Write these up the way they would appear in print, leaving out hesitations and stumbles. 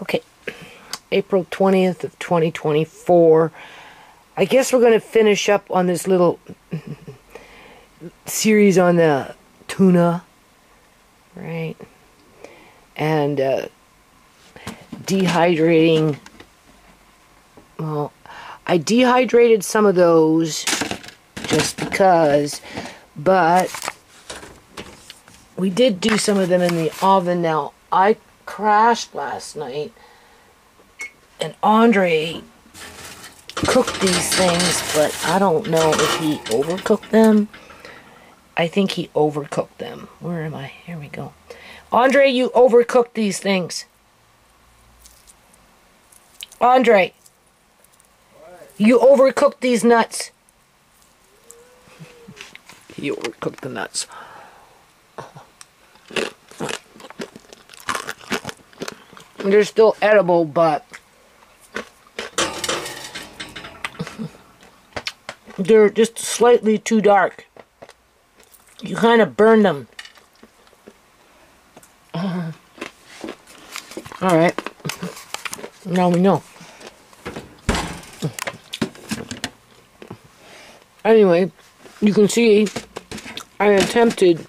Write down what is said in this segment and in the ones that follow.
Okay, April 20th of 2024. I guess we're going to finish up on this little series on the tuna, right? And dehydrating. Well, I dehydrated some of those just because, but we did do some of them in the oven. Now, I crashed last night, and Andre cooked these things, but I don't know if he overcooked them. I think he overcooked them. Where am I? Here we go. Andre, you overcooked these things. Andre, you overcooked these nuts. He overcooked the nuts. They're still edible, but they're just slightly too dark. You kind of burn them. Alright. Now we know. Anyway, you can see I attempted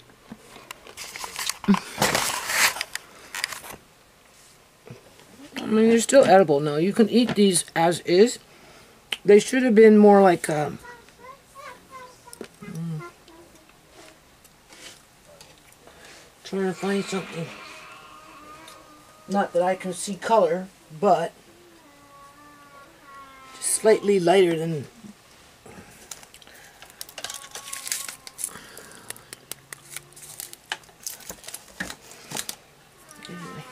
I mean, they're still edible. No, you can eat these as is. They should have been more like trying to find something. Not that I can see color, but just slightly lighter than. Anyway.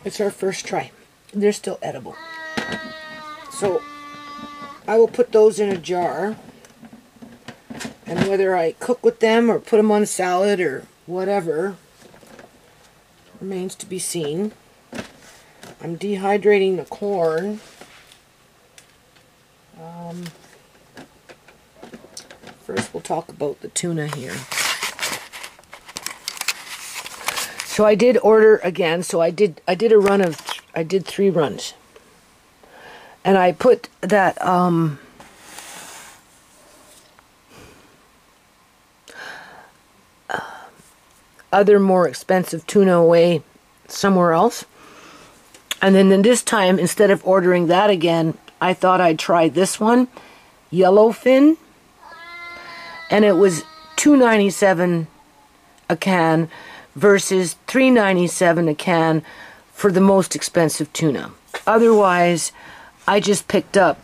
It's our first try. They're still edible. So I will put those in a jar, and whether I cook with them or put them on salad or whatever remains to be seen. I'm dehydrating the corn. First we'll talk about the tuna here. So I did order again. So I did a run of I did 3 runs, and I put that other more expensive tuna away somewhere else, and then this time, instead of ordering that again, I thought I'd try this one, yellowfin, and it was $2.97 a can versus $3.97 a can for the most expensive tuna. Otherwise, I just picked up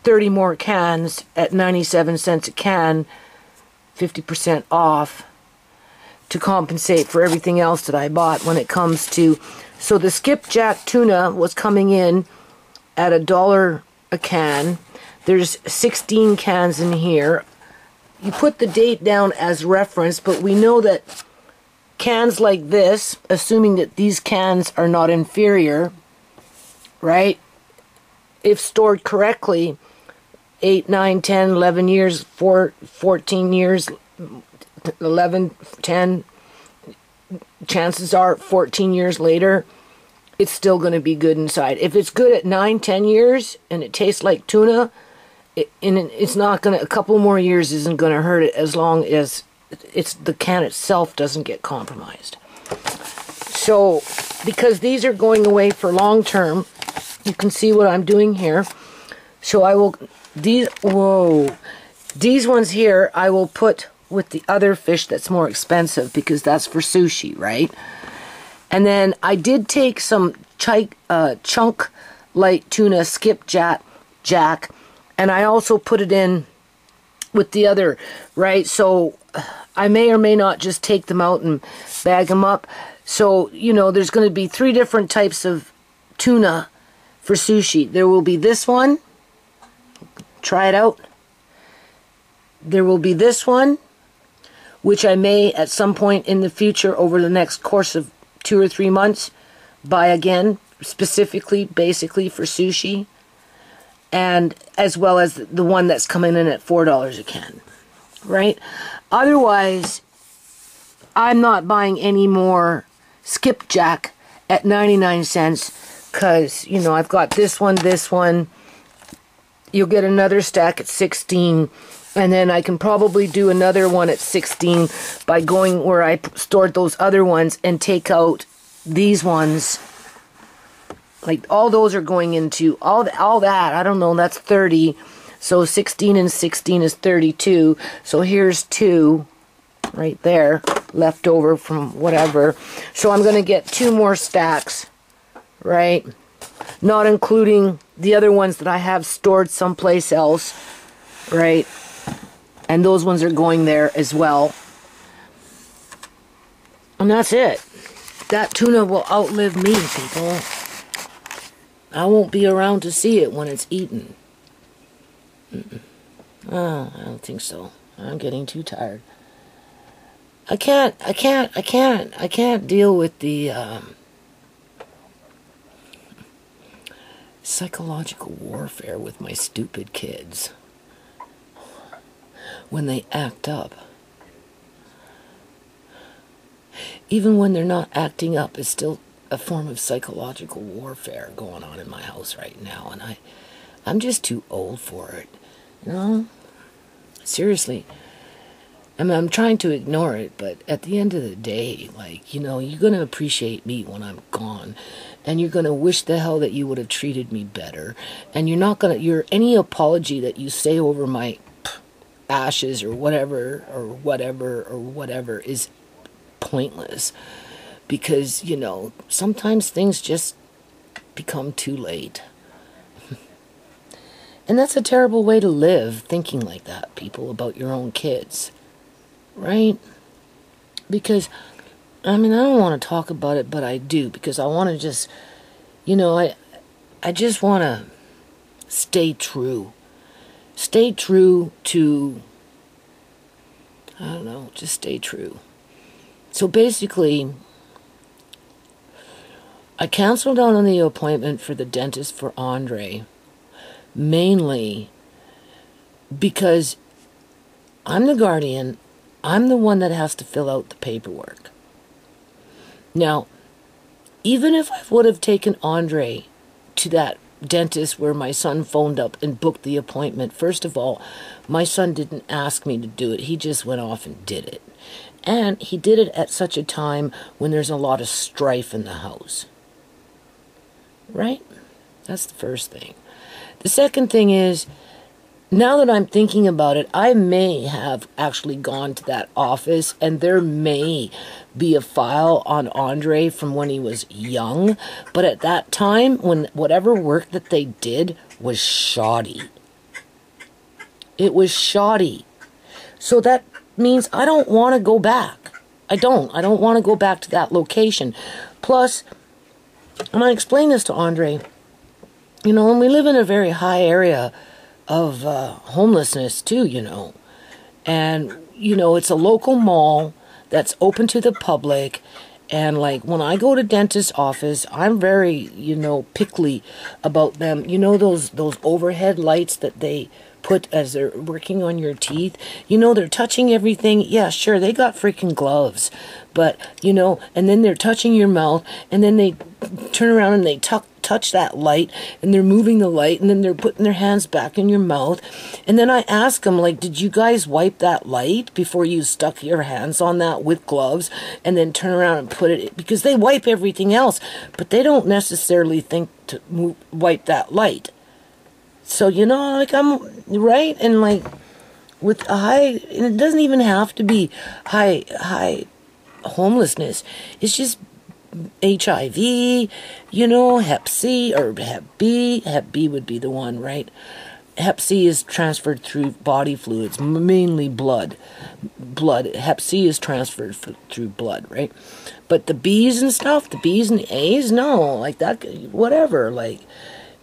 30 more cans at 97 cents a can, 50% off, to compensate for everything else that I bought when it comes to. So the skipjack tuna was coming in at $1 a can. There's 16 cans in here. You put the date down as reference, but we know that cans like this, assuming that these cans are not inferior, right? If stored correctly, 8, 9, 10, 11 years, 14 years, 11, 10, chances are 14 years later, it's still going to be good inside. If it's good at 9, 10 years and it tastes like tuna, it's not going to, a couple more years isn't going to hurt it, as long as the can itself doesn't get compromised. So, because these are going away for long term, you can see what I'm doing here. So I will, these ones here, I will put with the other fish that's more expensive, because that's for sushi, right? And then I did take some chunk light tuna skipjack, and I also put it in with the other, right? So I may or may not just take them out and bag them up. So, you know, there's going to be 3 different types of tuna for sushi. There will be this one. Try it out. There will be this one, which I may at some point in the future, over the next course of 2 or 3 months, buy again, specifically, basically for sushi. And as well as the one that's coming in at $4 a can, right? Otherwise, I'm not buying any more skipjack at 99 cents because, you know, I've got this one. You'll get another stack at 16, and then I can probably do another one at 16 by going where I stored those other ones and take out these ones. Like, all those are going into, all that, I don't know, that's 30. So 16 and 16 is 32. So here's 2 right there, left over from whatever. So I'm going to get 2 more stacks, right? Not including the other ones that I have stored someplace else, right? And those ones are going there as well. And that's it. That tuna will outlive me, people. I won't be around to see it when it's eaten. Oh, I don't think so. I'm getting too tired. I can't deal with the psychological warfare with my stupid kids when they act up. Even when they're not acting up, it's still a form of psychological warfare going on in my house right now, and I'm just too old for it, you know? Seriously. I mean, I'm trying to ignore it, but at the end of the day, like, you know, you're going to appreciate me when I'm gone, and you're going to wish the hell that you would have treated me better, and you're not going to, any apology that you say over my ashes or whatever is pointless, because, you know, sometimes things just become too late. And that's a terrible way to live, thinking like that, people, about your own kids. Right? Because, I mean, I don't want to talk about it, but I do, because I want to just, you know, I just want to stay true. Stay true to, I don't know, just stay true. So basically, I canceled out on the appointment for the dentist for Andre, mainly because I'm the guardian. I'm the one that has to fill out the paperwork. Now, even if I would have taken Andre to that dentist where my son phoned up and booked the appointment, first of all, my son didn't ask me to do it. He just went off and did it. And he did it at such a time when there's a lot of strife in the house. Right? That's the first thing. The second thing is, now that I'm thinking about it, I may have actually gone to that office, and there may be a file on Andre from when he was young, but at that time, when whatever work that they did was shoddy. It was shoddy. So that means I don't want to go back. I don't want to go back to that location. Plus, and I explained this to Andre, you know, and we live in a very high area of homelessness too, you know. And, you know, it's a local mall that's open to the public. And, like, when I go to dentist's office, I'm very, you know, picky about them. You know those overhead lights that they put as they're working on your teeth? You know, they're touching everything. Yeah, sure, they got freaking gloves. But, you know, and then they're touching your mouth, and then they turn around and they touch that light, and they're moving the light, and then they're putting their hands back in your mouth. And then I ask them, like, did you guys wipe that light before you stuck your hands on that with gloves, and then turn around and put it, because they wipe everything else, but they don't necessarily think to wipe that light. So, you know, like, I'm right, and like with a high, and it doesn't even have to be high homelessness. It's just HIV, you know, Hep C or Hep B. Hep B would be the one, right? Hep C is transferred through body fluids, mainly blood. Hep C is transferred through blood, right? But the B's and stuff, the B's and the A's, no, like that, whatever, like,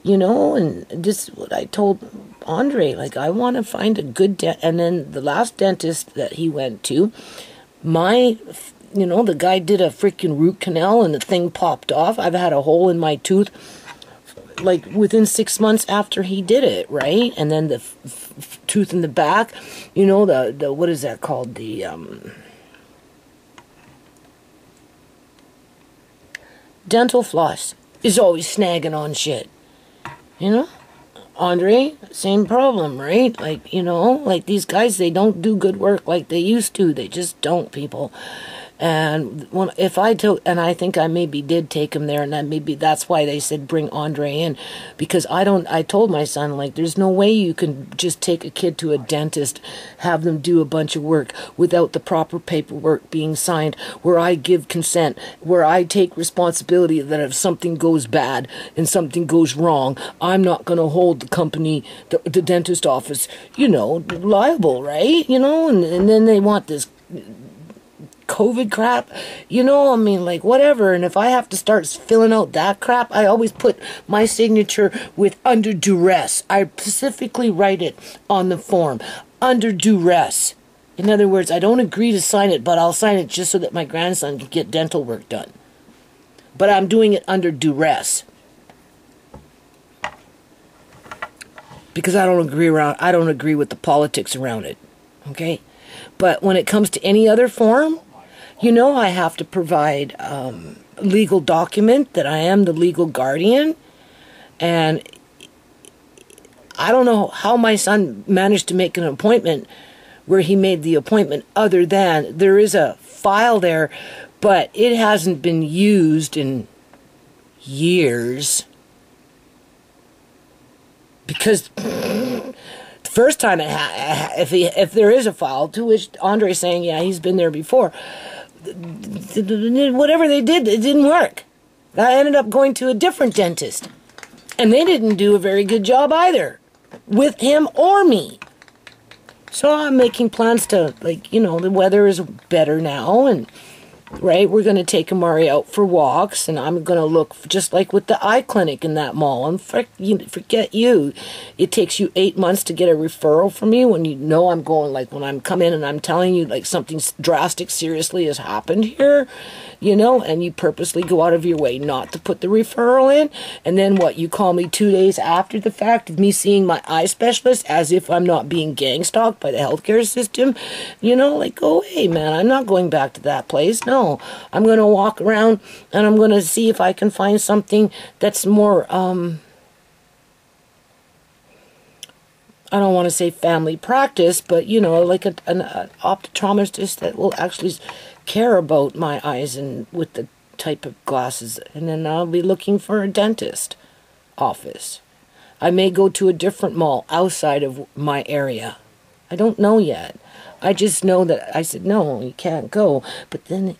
you know. And this is what I told Andre, like, I want to find a good and then the last dentist that he went to, you know, the guy did a freaking root canal and the thing popped off. I've had a hole in my tooth, like, within 6 months after he did it, right? And then the tooth in the back, you know, the what is that called? The, dental floss is always snagging on shit. You know? Andre, same problem, right? Like, you know, like these guys, they don't do good work like they used to. They just don't, people. And if I took, and I think I maybe did take him there, and then maybe that's why they said bring Andre in, because I told my son, like, there's no way you can just take a kid to a dentist, have them do a bunch of work without the proper paperwork being signed, where I give consent, where I take responsibility that if something goes bad and something goes wrong, I'm not going to hold the company, the dentist office, you know, liable, right? You know, and then they want this COVID crap, you know, I mean, like, whatever. And if I have to start filling out that crap, I always put my signature with under duress. I specifically write it on the form, under duress. In other words, I don't agree to sign it, but I'll sign it just so that my grandson can get dental work done. But I'm doing it under duress. Because I don't agree with the politics around it. Okay? But when it comes to any other form, you know, I have to provide a legal document that I am the legal guardian. And I don't know how my son managed to make an appointment where he made the appointment, other than there is a file there, but it hasn't been used in years. Because the first time if there is a file, to which Andre's saying, yeah, he's been there before, whatever they did, it didn't work. I ended up going to a different dentist. And they didn't do a very good job either, with him or me. So I'm making plans to, like, you know, the weather is better now, and right, we're going to take Amari out for walks, and I'm going to look just like with the eye clinic in that mall. And forget you. It takes you 8 months to get a referral from me when you know I'm going, like, when I'm come in and I'm telling you, like, something drastic seriously has happened here, you know, and you purposely go out of your way not to put the referral in. And then what, you call me 2 days after the fact of me seeing my eye specialist as if I'm not being gang stalked by the healthcare system, you know, like, go away, man. I'm not going back to that place. No. I'm going to walk around and I'm going to see if I can find something that's more, I don't want to say family practice, but, you know, like an optometrist that will actually care about my eyes and with the type of glasses. And then I'll be looking for a dentist office. I may go to a different mall outside of my area. I don't know yet. I just know that I said, no, you can't go. But then,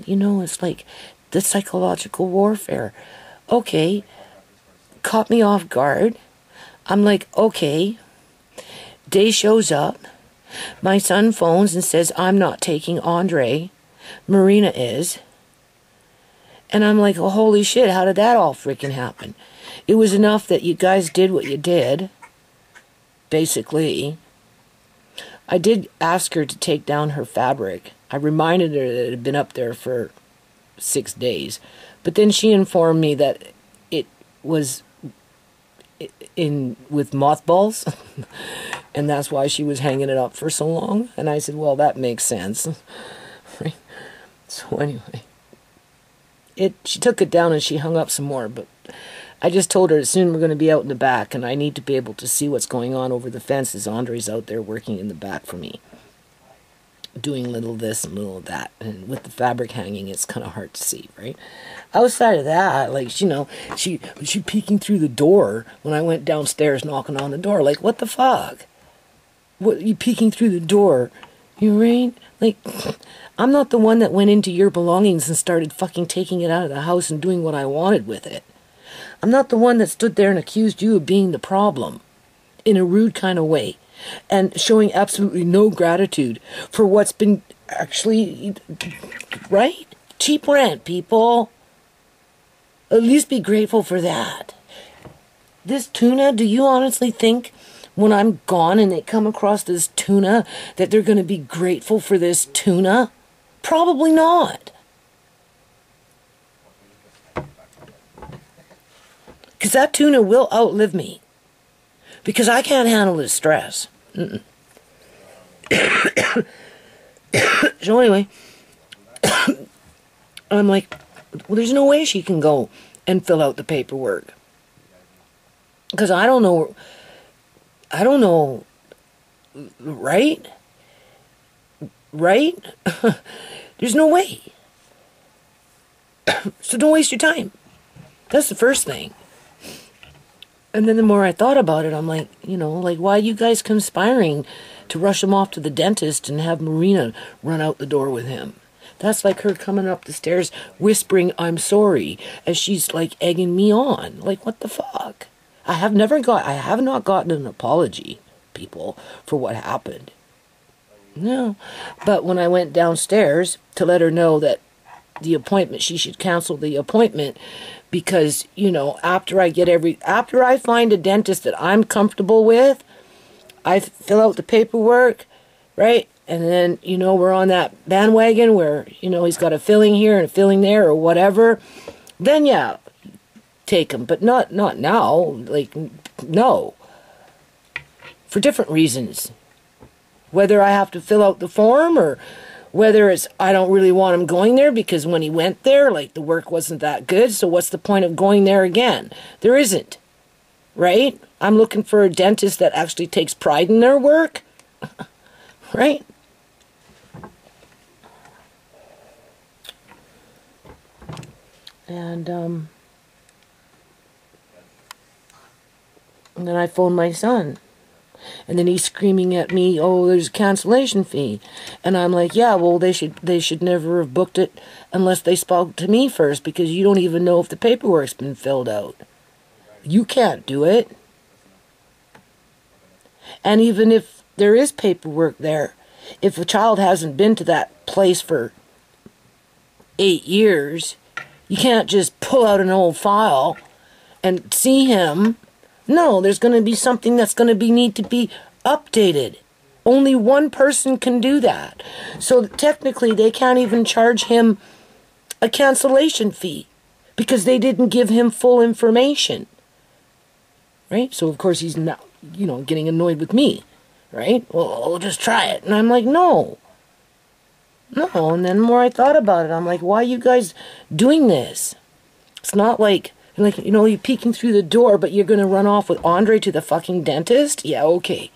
you know, it's like the psychological warfare. Okay, caught me off guard. I'm like, okay. Day shows up. My son phones and says, I'm not taking Andre. Marina is. And I'm like, oh, holy shit, how did that all freaking happen? It was enough that you guys did what you did, basically. I did ask her to take down her fabric. I reminded her that it had been up there for 6 days. But then she informed me that it was with mothballs. And that's why she was hanging it up for so long. And I said, well, that makes sense. Right? So anyway, she took it down and she hung up some more. But I just told her soon we're going to be out in the back, and I need to be able to see what's going on over the fences. Andre's out there working in the back for me, doing little this and little that. And with the fabric hanging, it's kind of hard to see, right? Outside of that, like, you know, she peeking through the door when I went downstairs knocking on the door. Like, what the fuck? What, you peeking through the door? You right? Like, I'm not the one that went into your belongings and started fucking taking it out of the house and doing what I wanted with it. I'm not the one that stood there and accused you of being the problem in a rude kind of way and showing absolutely no gratitude for what's been actually, right? Cheap rent, people. At least be grateful for that. This tuna, do you honestly think when I'm gone and they come across this tuna that they're going to be grateful for this tuna? Probably not. Because that tuna will outlive me. Because I can't handle this stress. So anyway, I'm like, Well, there's no way she can go and fill out the paperwork. Because I don't know, right? Right? There's no way. So don't waste your time. That's the first thing. And then the more I thought about it, I'm like, like, why are you guys conspiring to rush him off to the dentist and have Marina run out the door with him? That's like her coming up the stairs whispering, "I'm sorry," as she's like egging me on. Like, what the fuck? I have not gotten an apology, people, for what happened. No. But when I went downstairs to let her know that the appointment, she should cancel the appointment, because, after I find a dentist that I'm comfortable with, I fill out the paperwork, right? And then, we're on that bandwagon where, he's got a filling here and a filling there or whatever. Then, yeah, take him. But not now. Like, no. For different reasons. Whether I have to fill out the form or whether it's I don't really want him going there because when he went there, like, the work wasn't that good. So what's the point of going there again? There isn't. Right? I'm looking for a dentist that actually takes pride in their work. Right? And then I phoned my son. And then he's screaming at me, "Oh, there's a cancellation fee." And I'm like, "Yeah, well, they should never have booked it unless they spoke to me first, because you don't even know if the paperwork's been filled out. You can't do it. And even if there is paperwork there, if a child hasn't been to that place for 8 years, you can't just pull out an old file and see him. No, there's going to be something that's going to need to be updated. Only one person can do that. So technically, they can't even charge him a cancellation fee because they didn't give him full information. Right? So, of course, he's now, getting annoyed with me. Right? Well, I'll just try it. And I'm like, no. No. And then the more I thought about it, I'm like, why are you guys doing this? It's not like, you're peeking through the door, but you're going to run off with Andre to the fucking dentist? Yeah, okay.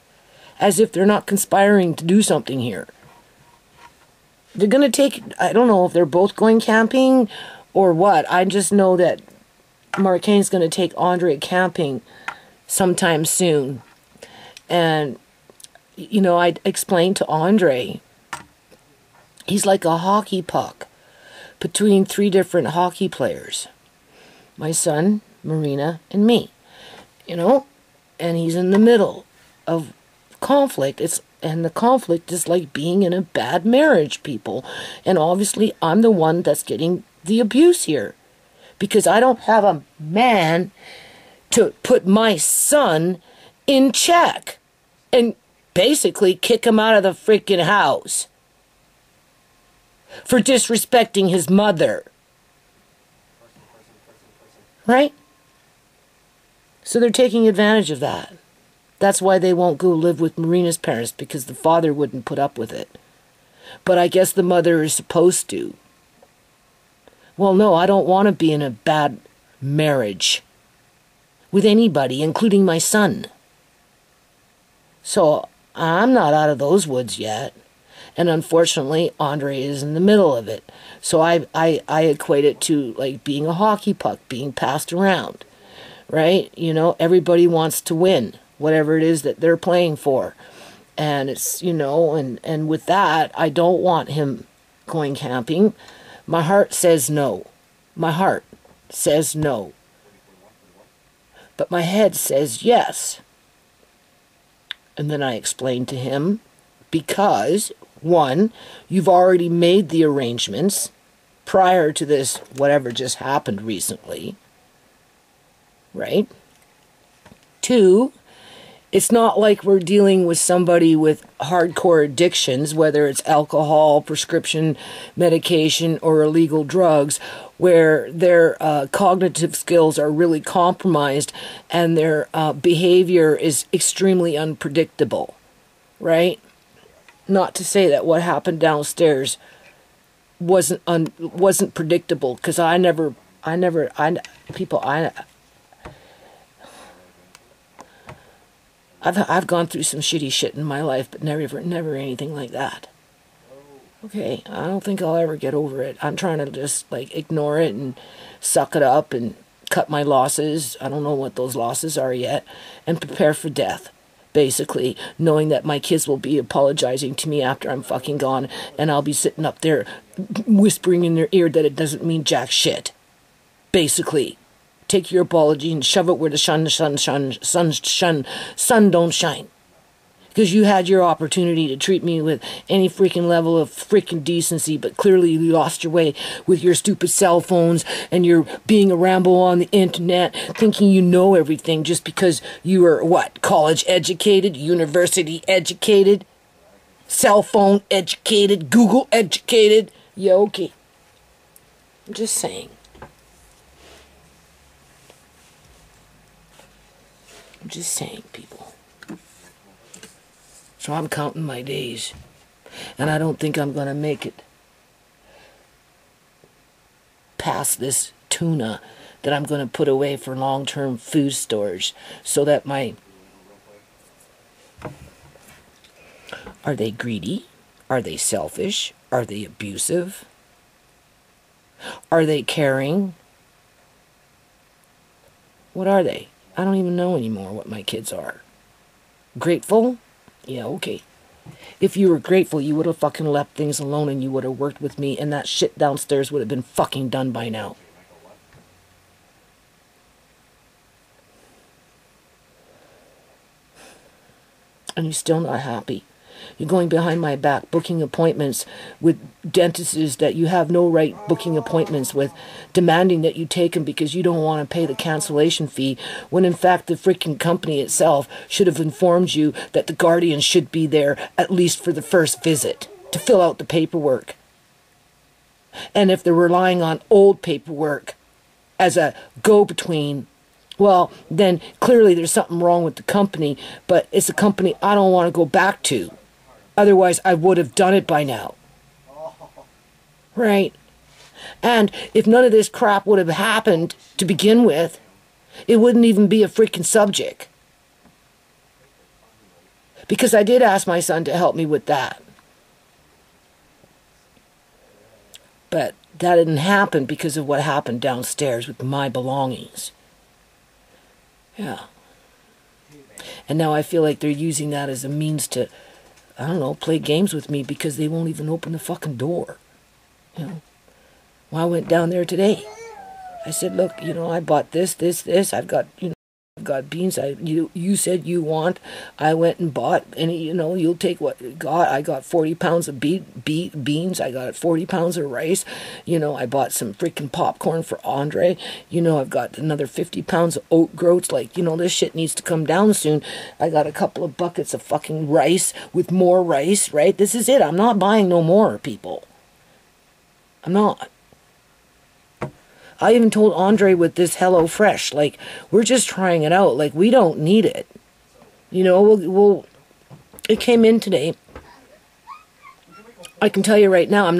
As if they're not conspiring to do something here. They're going to take, I don't know if they're both going camping or what. I just know that Marcane's going to take Andre camping sometime soon. And, I explained to Andre, he's like a hockey puck between 3 different hockey players. My son, Marina, and me, and he's in the middle of conflict. And the conflict is like being in a bad marriage, people. And obviously, I'm the one that's getting the abuse here, because I don't have a man to put my son in check and basically kick him out of the freaking house for disrespecting his mother. Right? So they're taking advantage of that. That's why they won't go live with Marina's parents, because the father wouldn't put up with it. But I guess the mother is supposed to. Well, no, I don't want to be in a bad marriage with anybody, including my son. So I'm not out of those woods yet. And unfortunately, Andre is in the middle of it. So I equate it to like being a hockey puck, being passed around, right? Everybody wants to win, whatever it is that they're playing for. And it's, and with that, I don't want him going camping. My heart says no. My heart says no. But my head says yes. And then I explained to him, because 1, you've already made the arrangements prior to this, whatever just happened recently, right? 2, it's not like we're dealing with somebody with hardcore addictions, whether it's alcohol, prescription medication, or illegal drugs, where their cognitive skills are really compromised and their behavior is extremely unpredictable, right? Not to say that what happened downstairs wasn't predictable, because I've gone through some shitty shit in my life, but never anything like that. Okay, I don't think I'll ever get over it. I'm trying to just like ignore it and suck it up and cut my losses. I don't know what those losses are yet, and prepare for death. Basically, knowing that my kids will be apologizing to me after I'm fucking gone, and I'll be sitting up there whispering in their ear that it doesn't mean jack shit. Basically, take your apology and shove it where the sun don't shine. Because you had your opportunity to treat me with any freaking level of freaking decency, but clearly you lost your way with your stupid cell phones and your being a ramble on the internet, thinking you know everything just because you were, what, college educated, university educated, cell phone educated, Google educated. Yeah, okay. I'm just saying. I'm just saying, people. So I'm counting my days, and I don't think I'm going to make it past this tuna that I'm going to put away for long-term food storage, so that my... Are they greedy? Are they selfish? Are they abusive? Are they caring? What are they? I don't even know anymore what my kids are. Grateful? Yeah, okay. If you were grateful, you would have fucking left things alone and you would have worked with me, and that shit downstairs would have been fucking done by now. And you're still not happy. You're going behind my back, booking appointments with dentists that you have no right booking appointments with, demanding that you take them because you don't want to pay the cancellation fee, when in fact the freaking company itself should have informed you that the guardian should be there at least for the first visit to fill out the paperwork. And if they're relying on old paperwork as a go-between, well, then clearly there's something wrong with the company, but it's a company I don't want to go back to. Otherwise, I would have done it by now. Right? And if none of this crap would have happened to begin with, it wouldn't even be a freaking subject. Because I did ask my son to help me with that. But that didn't happen because of what happened downstairs with my belongings. Yeah. And now I feel like they're using that as a means to, I don't know, play games with me, because they won't even open the fucking door. You know? Well, I went down there today. I said, look, you know, I bought this. I've got, you know, I've got beans. You said you want. I went and bought, and you know, you'll take what you got. I got 40 pounds of beans. I got 40 pounds of rice. You know, I bought some freaking popcorn for Andre. You know, I've got another 50 pounds of oat groats. Like, you know, this shit needs to come down soon. I got a couple of buckets of fucking rice with more rice, right? This is it. I'm not buying no more, people. I'm not. I even told Andre with this Hello Fresh, like, we're just trying it out. Like, we don't need it. You know, it came in today. I can tell you right now,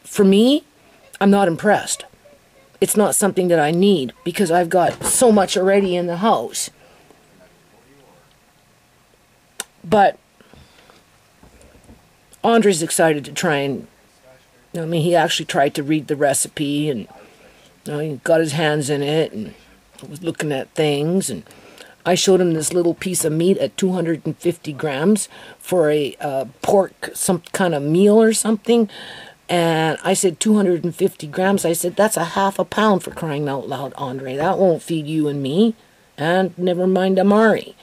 for me, I'm not impressed. It's not something that I need, because I've got so much already in the house. But Andre's excited to try and, I mean, he actually tried to read the recipe, and you know, he got his hands in it and was looking at things, and I showed him this little piece of meat at 250 grams for a pork, some kind of meal or something, and I said 250 grams. I said, that's a half a pound, for crying out loud, Andre. That won't feed you and me, and never mind Amari.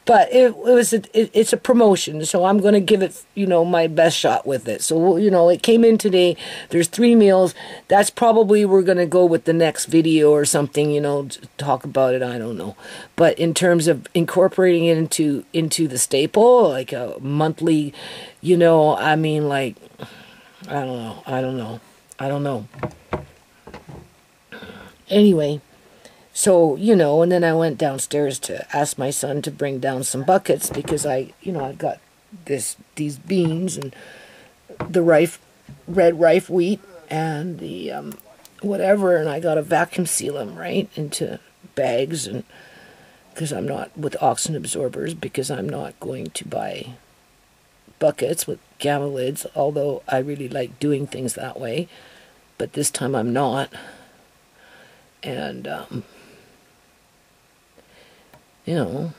But it's a promotion, so I'm going to give it, you know, my best shot with it. So, you know, it came in today. There's 3 meals. That's probably, we're going to go with the next video or something, you know, to talk about it. I don't know. But in terms of incorporating it into the staple, like a monthly, you know, I mean, like, I don't know. Anyway. So, you know, and then I went downstairs to ask my son to bring down some buckets, because I've got these beans and the red rice wheat and the whatever, and I gotta vacuum seal them right into bags, and because I'm not with oxygen absorbers, because I'm not going to buy buckets with gamma lids, although I really like doing things that way, but this time I'm not. And you know,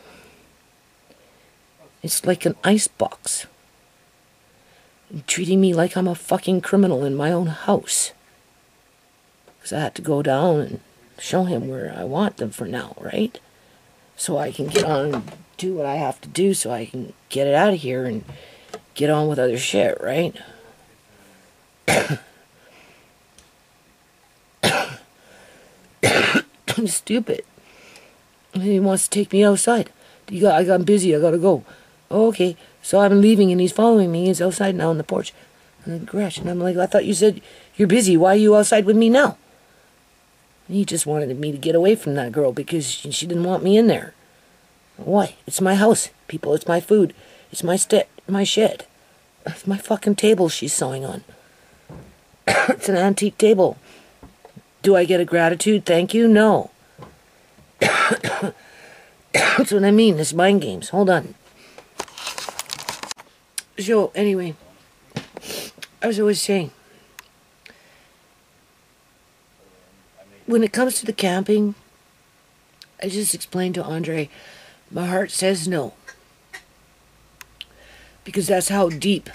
it's like an ice box, treating me like I'm a fucking criminal in my own house. Because I had to go down and show him where I want them for now, right? So I can get on and do what I have to do so I can get it out of here and get on with other shit, right? I'm stupid. He wants to take me outside. I'm busy, I gotta go. Oh, okay, so I'm leaving and he's following me. He's outside now on the porch in the garage. And I'm like, I thought you said you're busy. Why are you outside with me now? And he just wanted me to get away from that girl because she didn't want me in there. Why? It's my house, people. It's my food. It's my shit. It's my fucking table she's sewing on. It's an antique table. Do I get a gratitude? Thank you? No. That's what I mean. It's mind games. Hold on. So, anyway, I was always saying, when it comes to the camping, I just explained to Andre, my heart says no. Because that's how deep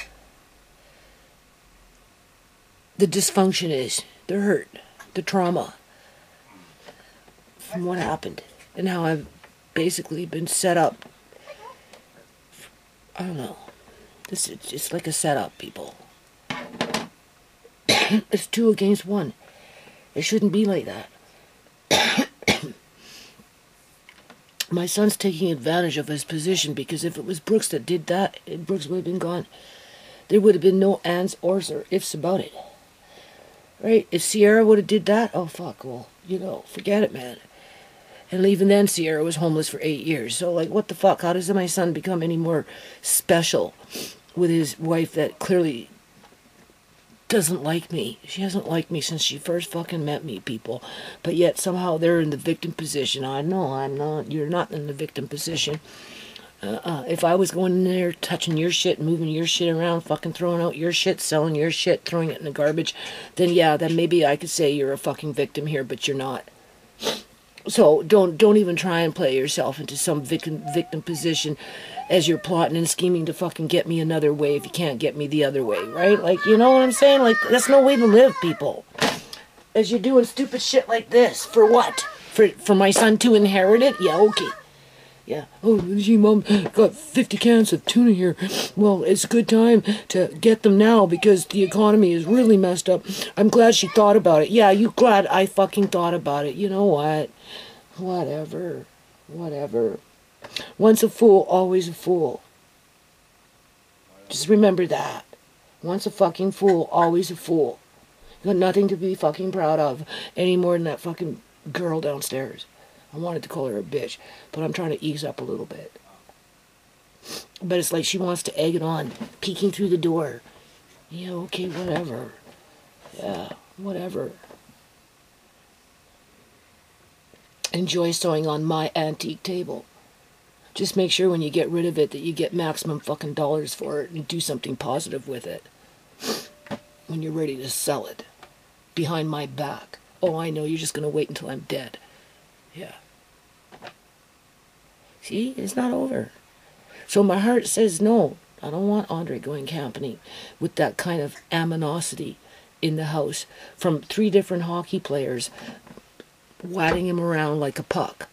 the dysfunction is, the hurt, the trauma from what happened, and how I've basically been set up. I don't know. This is just like a setup, people. It's 2 against 1. It shouldn't be like that. My son's taking advantage of his position, because if it was Brooks that did that, Brooks would have been gone. There would have been no ands, ors, or ifs about it. Right? If Sierra would have did that, oh fuck, well, you know, forget it, man. And even then, Sierra was homeless for 8 years. So, like, what the fuck? How does my son become any more special with his wife that clearly doesn't like me? She hasn't liked me since she first fucking met me, people. But yet, somehow, they're in the victim position. I know I'm not. You're not in the victim position. If I was going in there, touching your shit, moving your shit around, fucking throwing out your shit, selling your shit, throwing it in the garbage, then yeah, then maybe I could say you're a fucking victim here, but you're not. So don't even try and play yourself into some victim position as you're plotting and scheming to fucking get me another way if you can't get me the other way, right? Like, you know what I'm saying? Like, that's no way to live, people. As you're doing stupid shit like this. For what? For my son to inherit it? Yeah, okay. Yeah. Oh, gee, Mom, got 50 cans of tuna here. Well, it's a good time to get them now because the economy is really messed up. I'm glad she thought about it. Yeah, you glad I fucking thought about it. You know what? Whatever. Whatever. Once a fool, always a fool. Just remember that. Once a fucking fool, always a fool. You got nothing to be fucking proud of any more than that fucking girl downstairs. I wanted to call her a bitch, but I'm trying to ease up a little bit. But it's like she wants to egg it on, peeking through the door. Yeah, okay, whatever. Yeah, whatever. Enjoy sewing on my antique table. Just make sure when you get rid of it that you get maximum fucking dollars for it and do something positive with it. When you're ready to sell it. Behind my back. Oh, I know, you're just going to wait until I'm dead. Yeah. See, it's not over. So my heart says no. I don't want Andre going camping with that kind of animosity in the house from 3 different hockey players wadding him around like a puck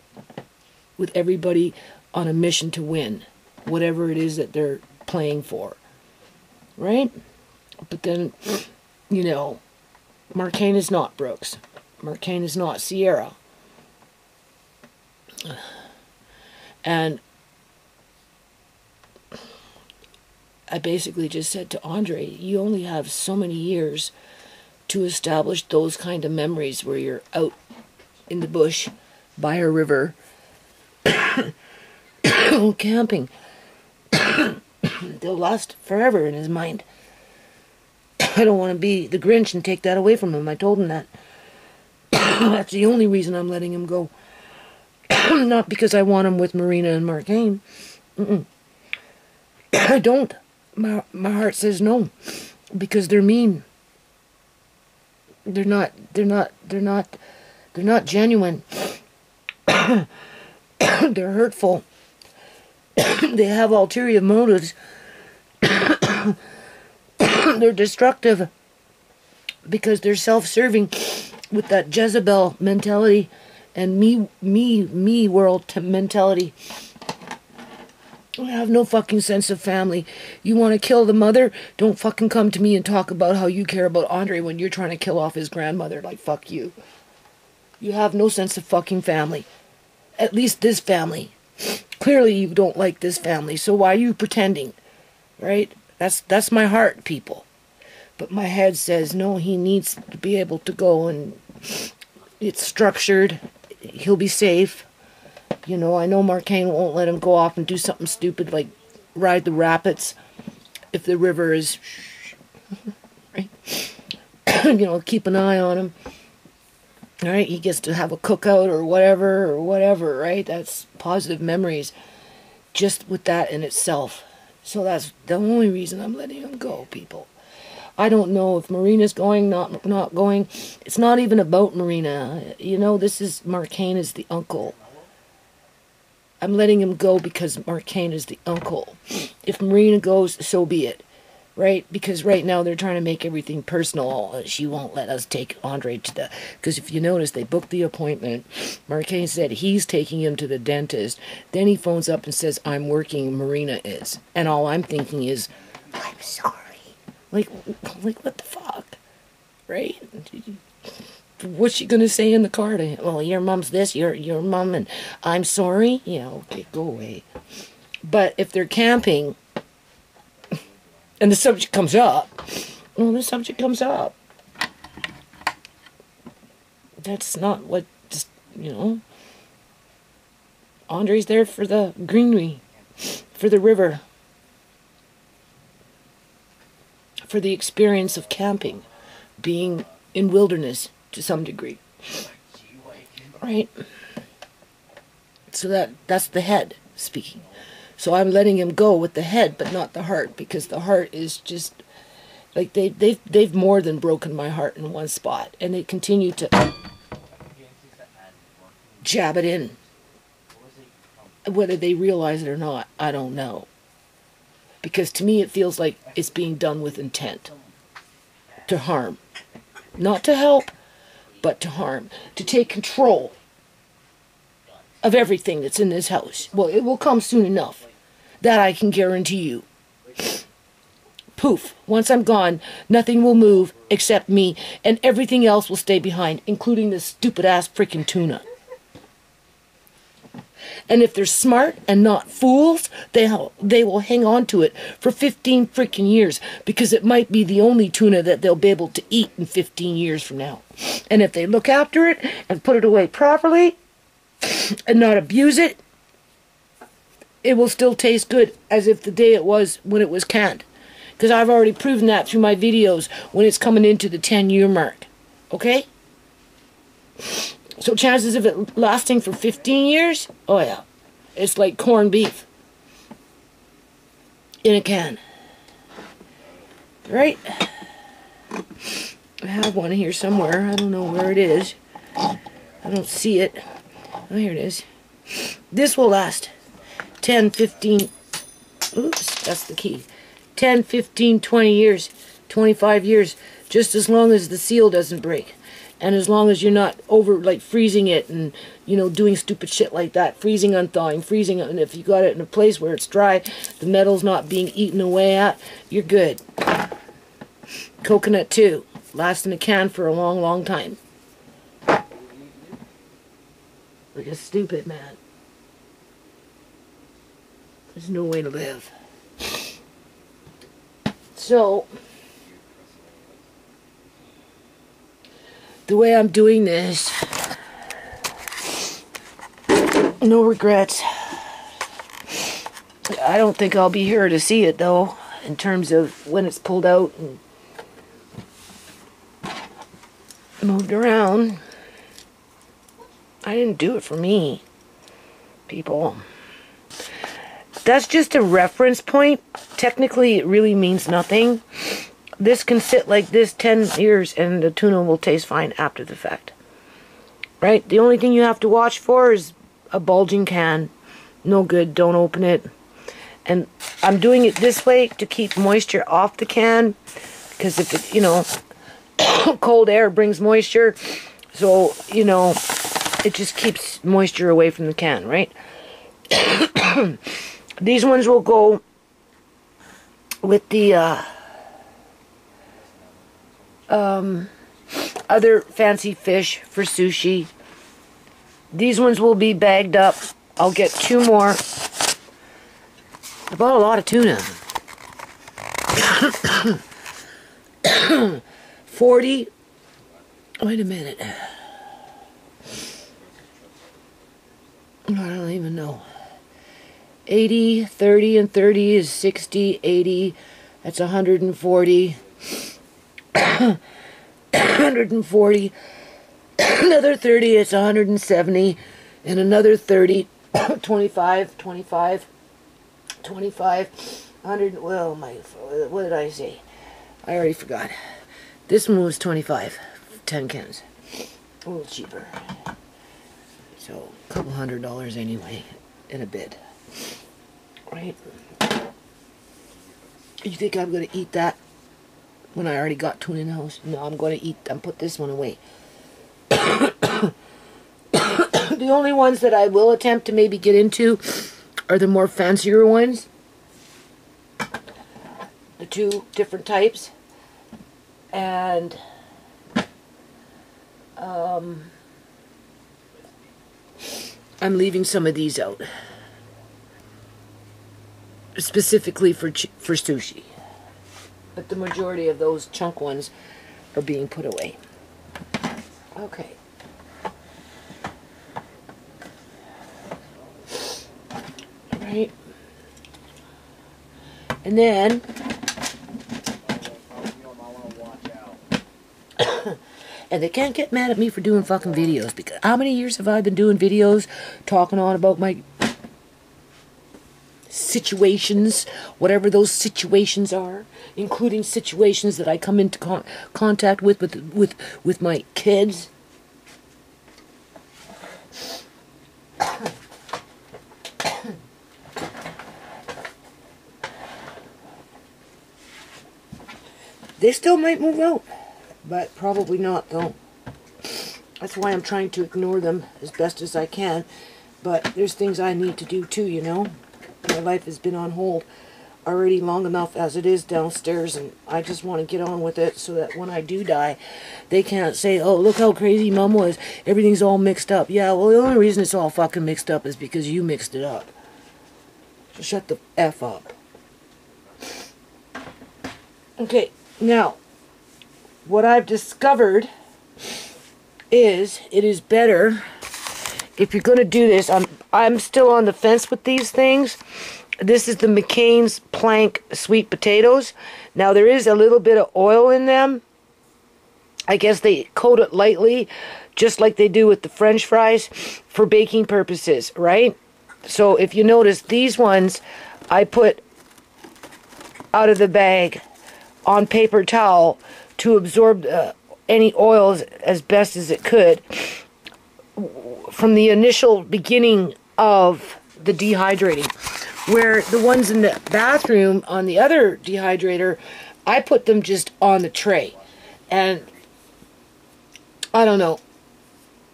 with everybody on a mission to win whatever it is that they're playing for. Right? But then, you know, Marcaine is not Brooks. Marcaine is not Sierra. And I basically just said to Andre, you only have so many years to establish those kind of memories where you're out in the bush by a river camping. They'll last forever in his mind. I don't want to be the Grinch and take that away from him. I told him that. That's the only reason I'm letting him go. Not because I want him with Marina and Marcane. I don't. My heart says no. Because they're mean. They're not genuine. They're hurtful. They have ulterior motives. They're destructive because they're self-serving with that Jezebel mentality and me world mentality. I have no fucking sense of family. You want to kill the mother? Don't fucking come to me and talk about how you care about Andre when you're trying to kill off his grandmother. Like, fuck you. You have no sense of fucking family. At least this family. Clearly you don't like this family, so why are you pretending? Right? That's my heart, people. But my head says, no, he needs to be able to go, and it's structured. He'll be safe. You know, I know Marcane won't let him go off and do something stupid like ride the rapids if the river is... right? You know, keep an eye on him. Alright, he gets to have a cookout or whatever, right? That's positive memories just with that in itself. So that's the only reason I'm letting him go, people. I don't know if Marina's going, not going. It's not even about Marina. You know, this is... Marcane is the uncle. I'm letting him go because Marcane is the uncle. If Marina goes, so be it. Right? Because right now they're trying to make everything personal. She won't let us take Andre to the... Because if you notice, they booked the appointment. Marcane said he's taking him to the dentist. Then he phones up and says, I'm working, Marina is. And all I'm thinking is, I'm sorry. Like what the fuck? Right? What's she gonna say in the car to him? Well, your mom's this, your mom, and I'm sorry? Yeah, okay, go away. But if they're camping... and the subject comes up. Well, the subject comes up. That's not what, just, you know. Andre's there for the greenery, for the river, for the experience of camping, being in wilderness to some degree. Right? So that's the head speaking. So I'm letting him go with the head, but not the heart, because the heart is just like they've more than broken my heart in one spot, and they continue to jab it in. Whether they realize it or not, I don't know. Because to me, it feels like it's being done with intent to harm, not to help, but to harm, to take control of everything that's in this house. Well, it will come soon enough. That I can guarantee you. Poof. Once I'm gone, nothing will move except me, and everything else will stay behind, including this stupid-ass freaking tuna. And if they're smart and not fools, they will hang on to it for 15 freaking years, because it might be the only tuna that they'll be able to eat in 15 years from now. And if they look after it and put it away properly and not abuse it, it will still taste good as if the day it was when it was canned. Because I've already proven that through my videos when it's coming into the 10-year mark. Okay? So chances of it lasting for 15 years? Oh yeah. It's like corned beef. In a can. Right? I have one here somewhere. I don't know where it is. I don't see it. Oh, here it is. This will last 10, 15, oops, that's the key. 10, 15, 20 years, 25 years, just as long as the seal doesn't break. And as long as you're not over, like, freezing it and, you know, doing stupid shit like that. Freezing, unthawing, freezing, and if you got it in a place where it's dry, the metal's not being eaten away at, you're good. Coconut, too. Lasts in a can for a long, long time. Like a stupid man. There's no way to live. So, the way I'm doing this, no regrets. I don't think I'll be here to see it, though, in terms of when it's pulled out and moved around. I didn't do it for me, people. That's just a reference point. Technically, it really means nothing. This can sit like this 10 years and the tuna will taste fine after the fact. Right? The only thing you have to watch for is a bulging can. No good, don't open it. And I'm doing it this way to keep moisture off the can, because if it, you know, cold air brings moisture, so, you know, it just keeps moisture away from the can, right? These ones will go with the other fancy fish for sushi. These ones will be bagged up. I'll get 2 more. I bought a lot of tuna. 40. Wait a minute. I don't even know. 80, 30, and 30 is 60, 80. That's 140. 140. Another 30, it's 170. And another 30, 25, 25. 25, 100, well, what did I say? I already forgot. This one was 25, 10 cans. A little cheaper. So, a couple $100 anyway, in a bit. Right? You think I'm going to eat that when I already got tuna in the house? No, I'm going to put this one away. The only ones that I will attempt to maybe get into are the more fancier ones. The 2 different types. And I'm leaving some of these out. Specifically for sushi. But the majority of those chunk ones are being put away. Okay. Right. And then and they can't get mad at me for doing fucking videos, because how many years have I been doing videos talking on about my situations, whatever those situations are, including situations that I come into contact with my kids. They still might move out, but probably not, though. That's why I'm trying to ignore them as best as I can. But there's things I need to do too, you know. My life has been on hold already long enough as it is downstairs, and I just want to get on with it so that when I do die, they can't say, oh, look how crazy Mom was. Everything's all mixed up. Yeah, well, the only reason it's all fucking mixed up is because you mixed it up. So shut the F up. Okay. Now, what I've discovered is it is better if you're going to do this. I'm still on the fence with these things. This is the McCain's Plank sweet potatoes. Now, there is a little bit of oil in them. I guess they coat it lightly, just like they do with the French fries, for baking purposes, right? So, if you notice, these ones I put out of the bag on paper towel to absorb any oils as best as it could from the initial beginning of the dehydrating. Where the ones in the bathroom on the other dehydrator, I put them just on the tray. And I don't know,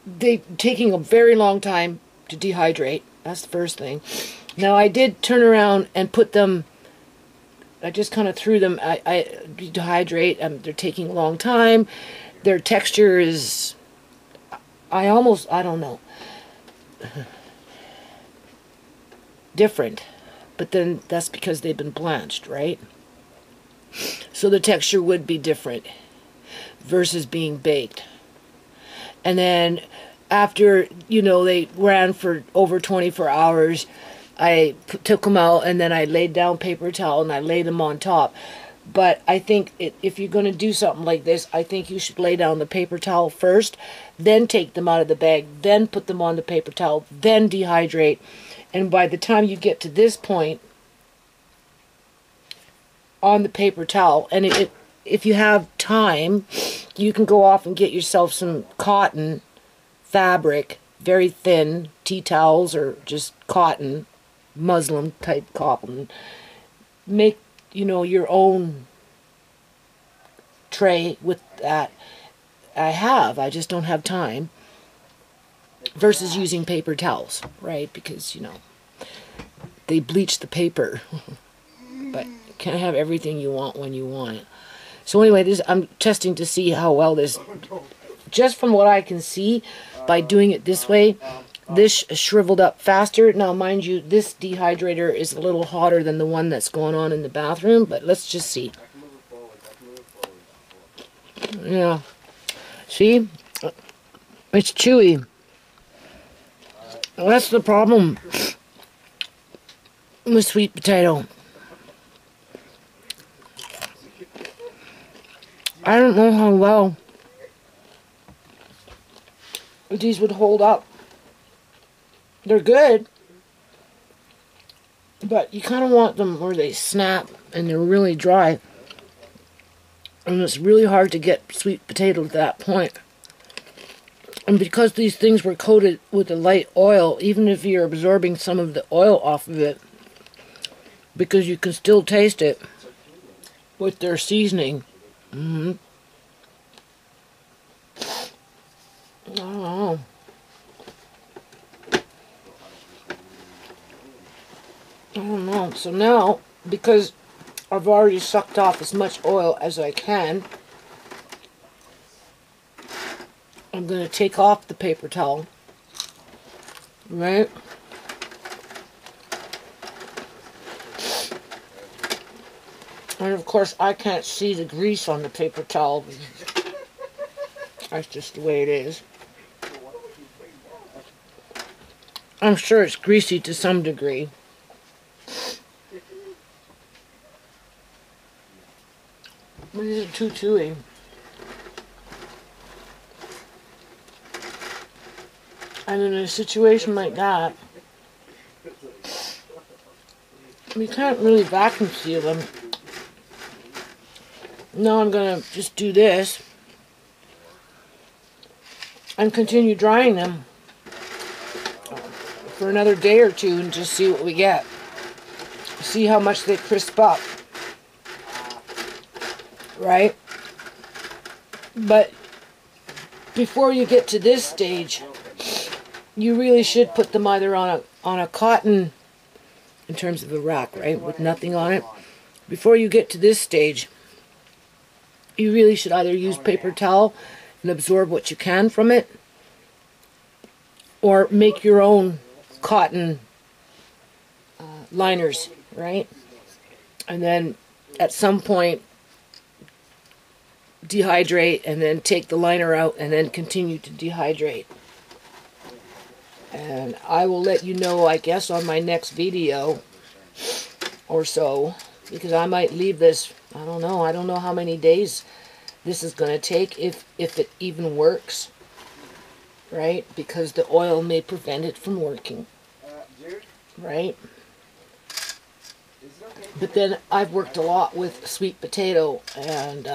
they're taking a very long time to dehydrate. That's the first thing. Now, I did turn around and put them, I just kind of threw them, I dehydrate, they're taking a long time. Their texture is, I don't know, different. But then that's because they've been blanched, right? So the texture would be different versus being baked. And then after, you know, they ran for over 24 hours, took them out, and then I laid down paper towel and I laid them on top. But I think if you're going to do something like this, I think you should lay down the paper towel first, then take them out of the bag, then put them on the paper towel, then dehydrate. And by the time you get to this point on the paper towel, and if you have time, you can go off and get yourself some cotton fabric, very thin, tea towels or just cotton, muslin type cotton. Make, you know, your own tray with that. I just don't have time, versus using paper towels, right? Because, you know, they bleach the paper. But you can't have everything you want when you want it. So anyway, I'm testing to see how well this, just from what I can see, by doing it this way, this shriveled up faster. Now, mind you, this dehydrator is a little hotter than the one that's going on in the bathroom, but let's just see. Yeah. See? It's chewy. That's the problem with sweet potato. I don't know how well these would hold up. They're good, but you kind of want them where they snap and they're really dry. And it's really hard to get sweet potato at that point. And because these things were coated with a light oil, even if you're absorbing some of the oil off of it, because you can still taste it with their seasoning. I don't know. I don't know. So now, because I've already sucked off as much oil as I can, I'm going to take off the paper towel. Right? And of course, I can't see the grease on the paper towel. That's just the way it is. I'm sure it's greasy to some degree. But these are too chewy. And in a situation like that, we can't really vacuum seal them. Now I'm going to just do this and continue drying them for another day or two and just see what we get. See how much they crisp up. Right? But before you get to this stage, you really should put them either on a cotton, in terms of a rack, right, with nothing on it. Before you get to this stage, you really should either use paper towel and absorb what you can from it, or make your own cotton liners, right? And then at some point dehydrate, and then take the liner out, and then continue to dehydrate. And I will let you know, I guess, on my next video or so, because I might leave this, I don't know how many days this is going to take, if it even works, right? Because the oil may prevent it from working, right? But then I've worked a lot with sweet potato, and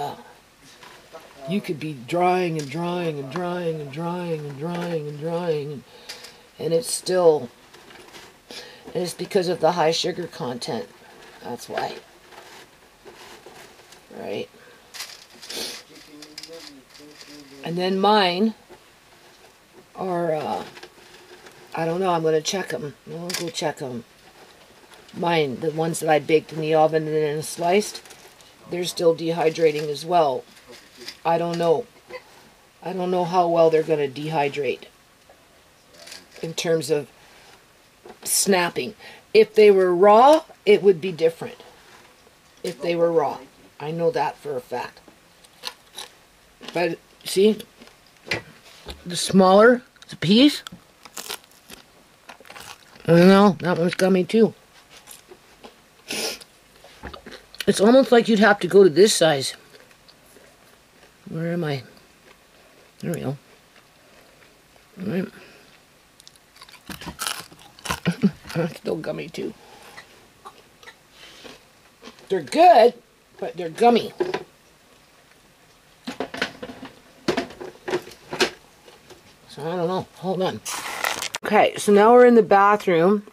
you could be drying and drying and drying and drying and drying and drying, and it's still, and it's because of the high sugar content. That's why. Right? And then mine are, I don't know, I'm going to check them. I'll go check them. Mine, the ones that I baked in the oven and then sliced, they're still dehydrating as well. I don't know. I don't know how well they're going to dehydrate in terms of snapping. If they were raw, it would be different. If they were raw. I know that for a fact. But, see? The smaller the piece, I don't know, that one's gummy too. It's almost like you'd have to go to this size. Where am I? There we go. All right. Still gummy too. They're good, but they're gummy. So I don't know. Hold on. Okay, so now we're in the bathroom.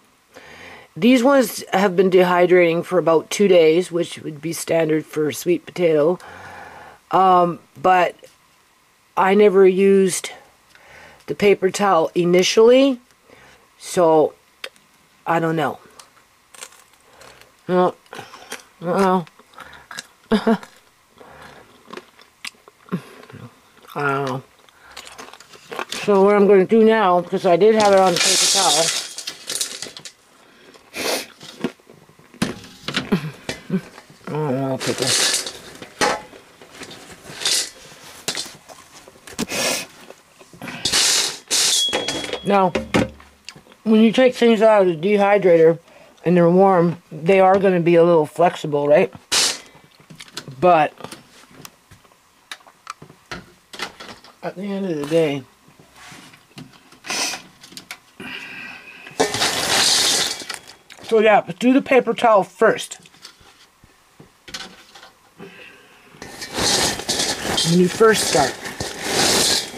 These ones have been dehydrating for about 2 days, which would be standard for sweet potato. But I never used the paper towel initially, so I don't know. No. I don't know. So what I'm going to do now, because I did have it on the paper towel. I'll take this. Now, when you take things out of the dehydrator and they're warm, they are going to be a little flexible, right? But at the end of the day, so yeah, but do the paper towel first. When you first start.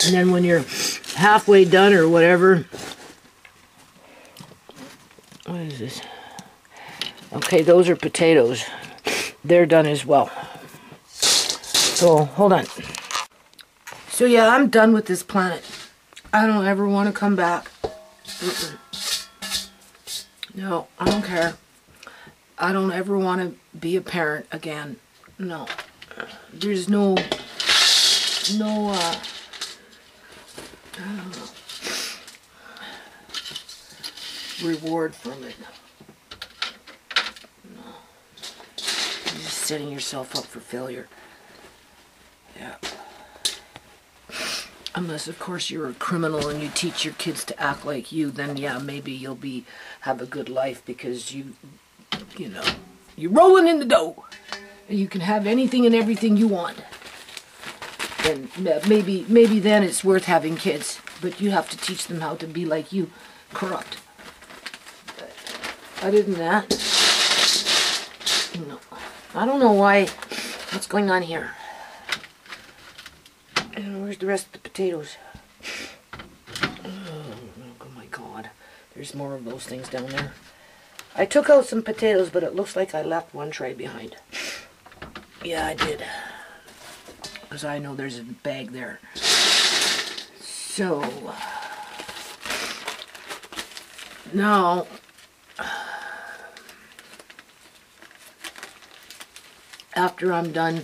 And then when you're halfway done or whatever. What is this? Okay, those are potatoes. They're done as well. So, hold on. So yeah, I'm done with this planet. I don't ever want to come back. No, I don't care. I don't ever want to be a parent again. No. There's no reward from it. No. You're just setting yourself up for failure. Yeah. Unless, of course, you're a criminal and you teach your kids to act like you, then yeah, maybe you'll have a good life because you know, you're rolling in the dough. And you can have anything and everything you want. And maybe then it's worth having kids. But you have to teach them how to be like you, corrupt. But other than that, no. I don't know what's going on here. And where's the rest of the potatoes? Oh my God. There's more of those things down there. I took out some potatoes, but it looks like I left one tray behind. Yeah, I did. Because I know there's a bag there. So, now, after I'm done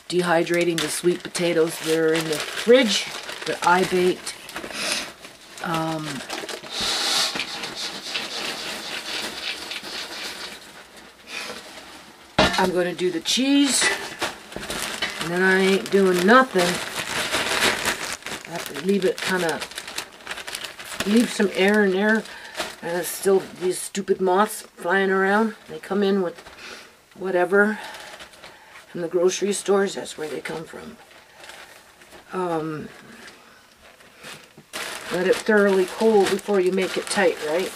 dehydrating the sweet potatoes that are in the fridge that I baked, I'm going to do the cheese, and then I ain't doing nothing. I have to leave it leave some air in there, and it's still these stupid moths flying around. They come in with whatever from the grocery stores. That's where they come from. Let it thoroughly cool before you make it tight, right?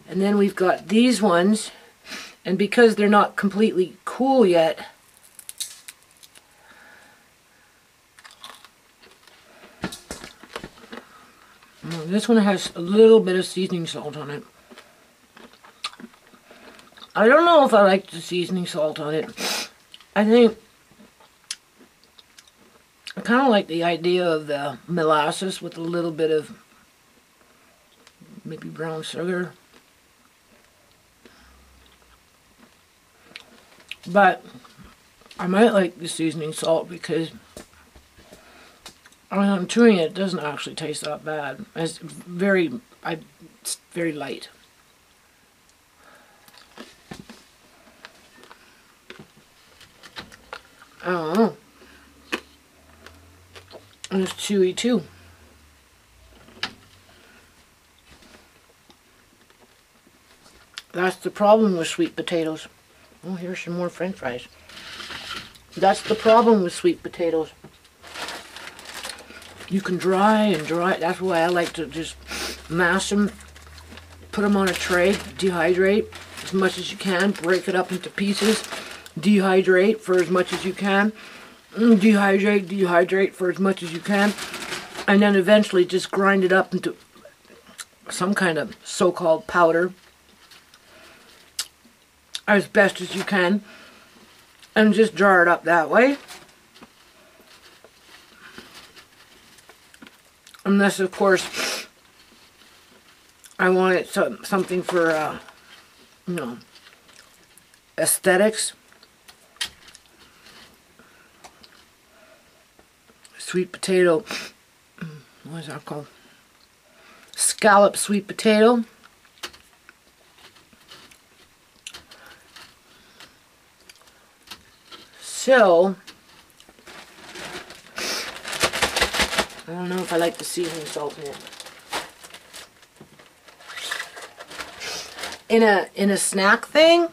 And then we've got these ones, and because they're not completely cool yet, this one has a little bit of seasoning salt on it. I don't know if I like the seasoning salt on it. I think I kind of like the idea of the molasses with a little bit of maybe brown sugar. But I might like the seasoning salt because when I'm chewing it, it doesn't actually taste that bad. It's very light. I don't know. And it's chewy too. That's the problem with sweet potatoes. Oh, here's some more French fries. That's the problem with sweet potatoes. You can dry and dry. That's why I like to just mash them, put them on a tray, dehydrate as much as you can, break it up into pieces, dehydrate for as much as you can, dehydrate for as much as you can, and then eventually just grind it up into some kind of so-called powder as best as you can, and just jar it up that way. Unless, of course, I want it something for, you know, aesthetics. Sweet potato, what is that called? Scallop sweet potato. So, I don't know if I like the seasoning salt in it. In a snack thing,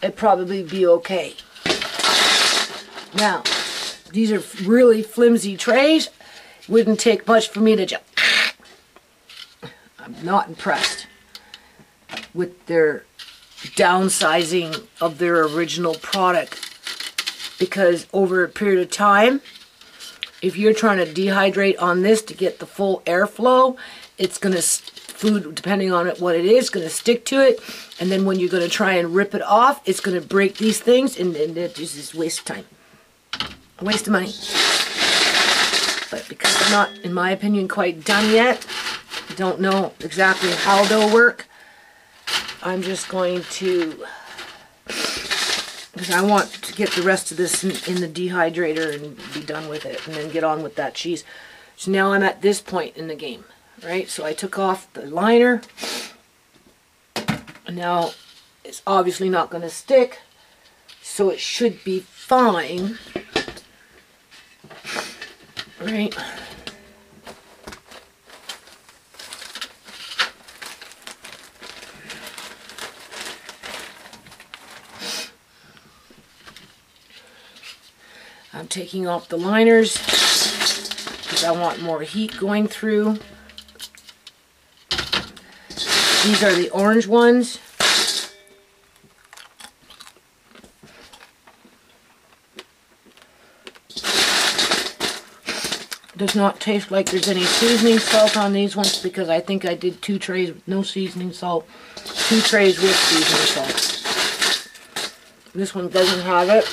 it'd probably be okay. Now, these are really flimsy trays. Wouldn't take much for me to just... I'm not impressed with their downsizing of their original product, because over a period of time, if you're trying to dehydrate on this to get the full airflow, it's going to, food, depending on it, what it is, going to stick to it, and then when you're going to try and rip it off, it's going to break these things, and it's just waste of time. A waste of money. But because they're not, in my opinion, quite done yet, don't know exactly how they'll work, I'm just going to, because I want to get the rest of this in the dehydrator and be done with it, and then get on with that cheese. So now I'm at this point in the game, right? So I took off the liner, and now it's obviously not going to stick, so it should be fine, right? I'm taking off the liners because I want more heat going through. These are the orange ones. Does not taste like there's any seasoning salt on these ones, because I think I did 2 trays with no seasoning salt, 2 trays with seasoning salt. This one doesn't have it.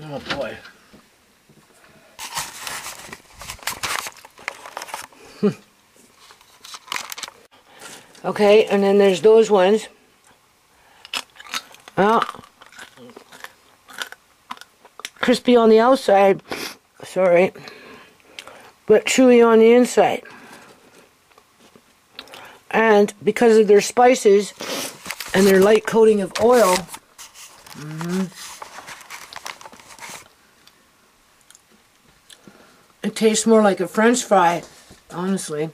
Oh boy. Okay, and then there's those ones. Well, crispy on the outside, sorry, but chewy on the inside. And because of their spices and their light coating of oil, it tastes more like a French fry, honestly,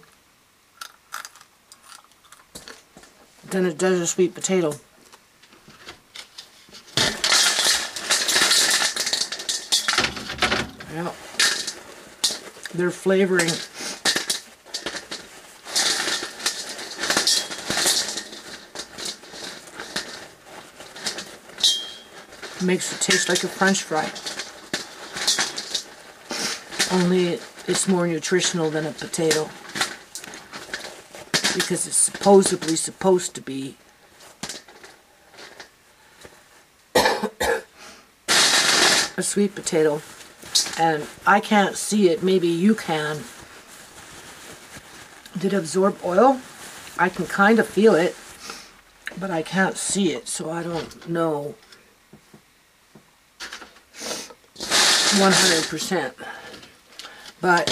than it does a sweet potato. Yeah. Their flavoring makes it taste like a French fry. Only it's more nutritional than a potato, because it's supposedly supposed to be a sweet potato, and I can't see it. Maybe you can. Did it absorb oil? I can kind of feel it, but I can't see it, so I don't know 100%. But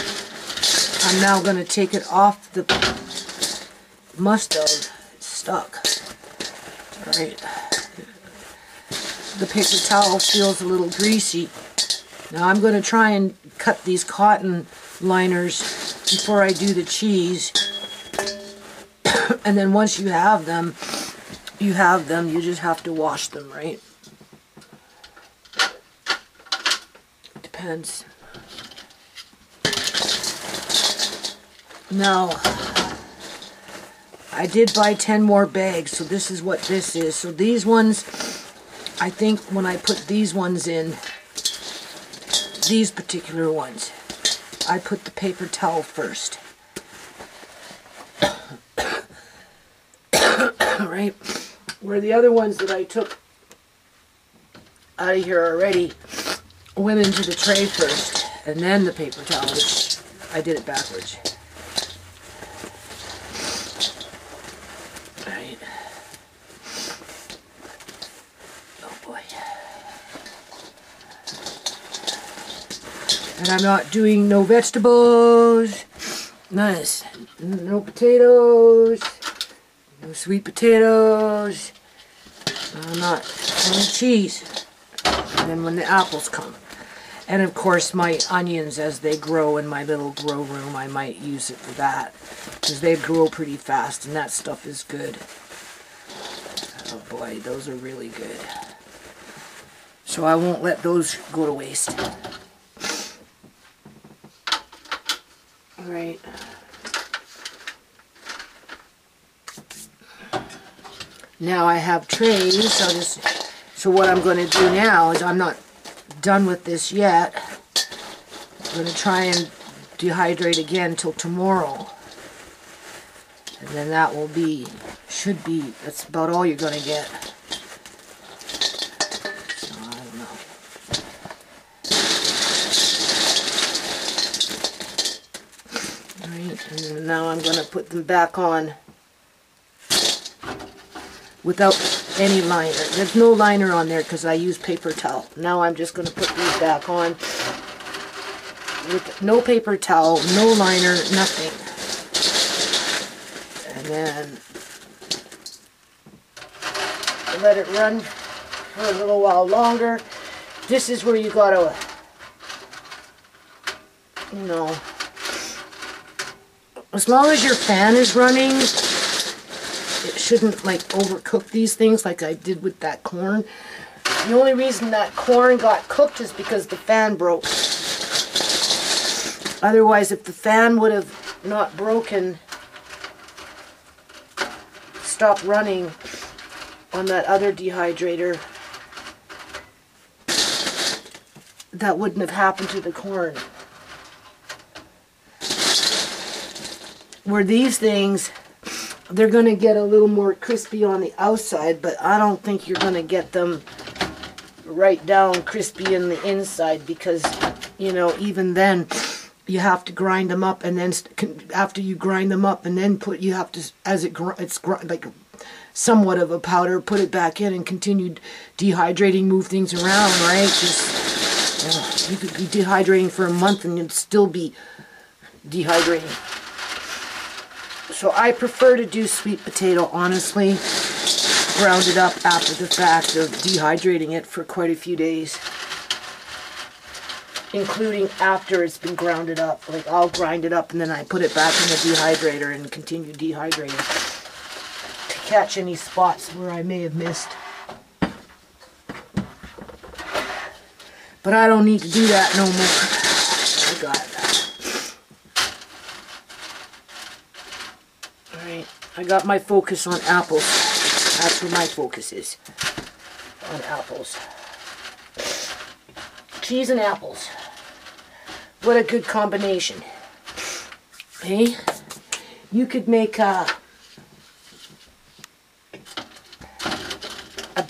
I'm now going to take it off the must have. It's stuck. Alright. The paper towel feels a little greasy. Now I'm going to try and cut these cotton liners before I do the cheese. And then once you have them, you just have to wash them, right? Depends. Now, I did buy 10 more bags, so this is what this is. So these ones, I think when I put these ones in, these particular ones, I put the paper towel first. Right? Where the other ones that I took out of here already went into the tray first, and then the paper towel, which I did it backwards. Right. Oh boy. And I'm not doing no vegetables. Nice. No potatoes. No sweet potatoes. I'm not. Only cheese. And then when the apples come. And of course my onions, as they grow in my little grow room, I might use it for that. Because they grow pretty fast and that stuff is good. Oh boy, those are really good. So I won't let those go to waste. Alright. Now I have trays, so what I'm going to do now is I'm not done with this yet. I'm going to try and dehydrate again till tomorrow. And then that will be, that's about all you're going to get. So, I don't know. Alright, and then now I'm going to put them back on without any liner. There's no liner on there because I use paper towel. Now I'm just going to put these back on with no paper towel, no liner, nothing. And then let it run for a little while longer. This is where you gotta, you know, as long as your fan is running, it shouldn't like overcook these things like I did with that corn. The only reason that corn got cooked is because the fan broke. Otherwise, if the fan would have not broken, stopped running on that other dehydrator, that wouldn't have happened to the corn. Where these things, they're going to get a little more crispy on the outside, but I don't think you're going to get them right down crispy in the inside because, you know, even then you have to grind them up, and then after you grind them up and then you have to, as it's like somewhat of a powder, put it back in and continue dehydrating, move things around, right? Just, you could be dehydrating for a month and you'd still be dehydrating. So I prefer to do sweet potato, honestly, ground it up after the fact of dehydrating it for quite a few days, including after it's been grounded up. Like, I'll grind it up and then I put it back in the dehydrator and continue dehydrating to catch any spots where I may have missed. But I don't need to do that no more. I got that. I got my focus on apples. That's where my focus is. On apples. Cheese and apples. What a good combination. Hey? You could make a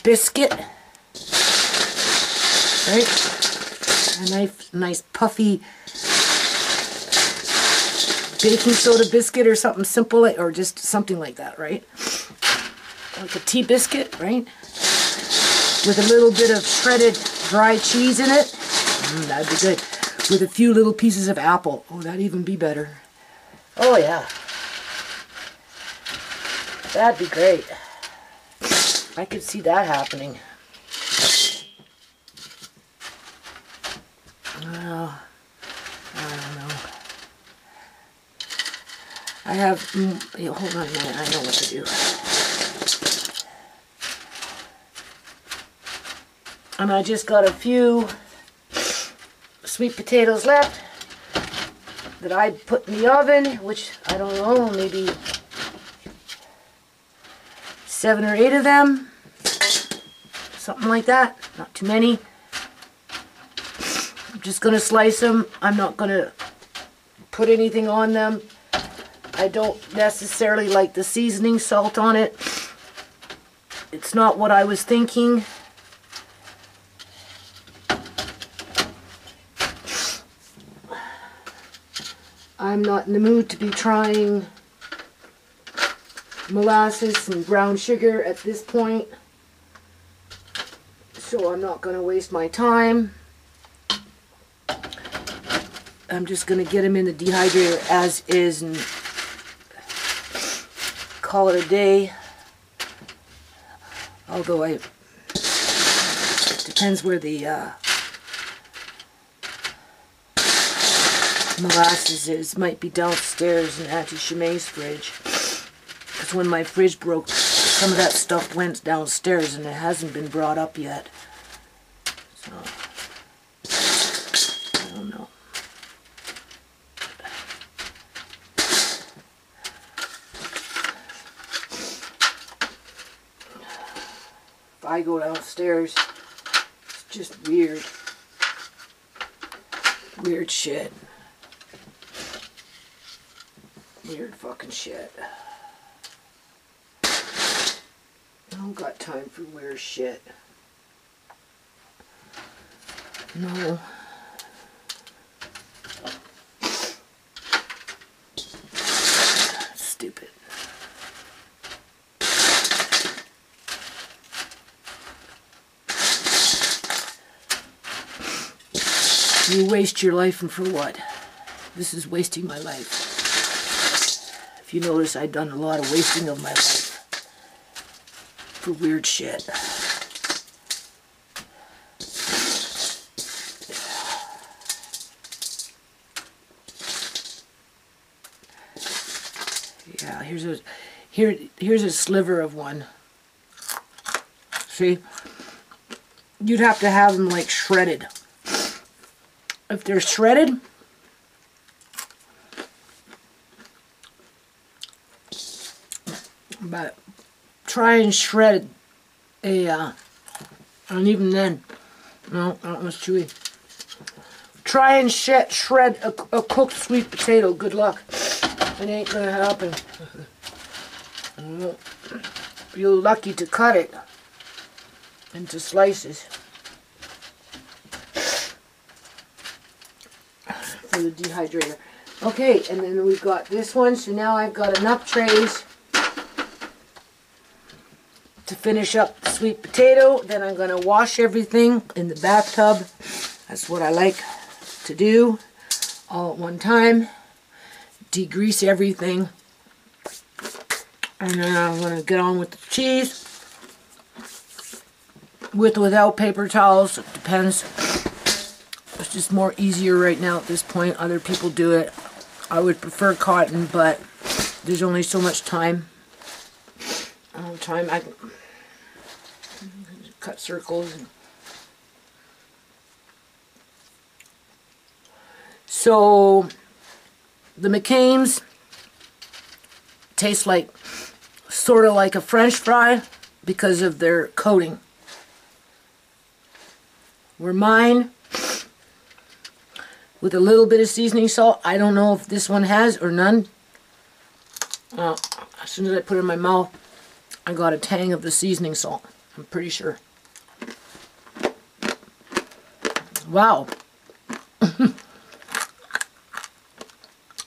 biscuit. Right? A nice puffy baking soda biscuit or something simple, or just something like that, right? Like a tea biscuit, right? With a little bit of shredded dry cheese in it. That'd be good. with a few little pieces of apple. Oh, that'd even be better. Oh, yeah. That'd be great. I could see that happening. Well, I don't know. I have, hold on a minute, I know what to do. And I just got a few sweet potatoes left that I put in the oven, which I don't know, maybe 7 or 8 of them, something like that, not too many. I'm just going to slice them. I'm not going to put anything on them. I don't necessarily like the seasoning salt on it. It's not what I was thinking. I'm not in the mood to be trying molasses and brown sugar at this point, so I'm not going to waste my time. I'm just going to get them in the dehydrator as is and call it a day. Although it depends where the molasses is. Might be downstairs in Auntie Shemai's fridge. Because when my fridge broke, some of that stuff went downstairs and it hasn't been brought up yet. So, I don't know. If I go downstairs, it's just weird. Weird shit. Weird fucking shit. I don't got time for weird shit. No. Stupid. You waste your life, and for what? This is wasting my life. If you notice, I've done a lot of wasting of my life for weird shit. Yeah, here's a sliver of one. See? You'd have to have them like shredded. If they're shredded, but try and shred and even then, no, that was chewy. Try and shred a cooked sweet potato. Good luck. It ain't gonna happen. You're lucky to cut it into slices for the dehydrator. Okay, and then we've got this one. So now I've got enough trays to finish up the sweet potato. Then I'm going to wash everything in the bathtub. That's what I like to do all at one time. Degrease everything. And then I'm going to get on with the cheese. With or without paper towels, it depends. It's just more easier right now at this point. Other people do it. I would prefer cotton, but there's only so much time. I can cut circles. So the McCain's taste like sort of like a French fry because of their coating. Where mine, with a little bit of seasoning salt, I don't know if this one has or none. As soon as I put it in my mouth, I got a tang of the seasoning salt. I'm pretty sure. Wow.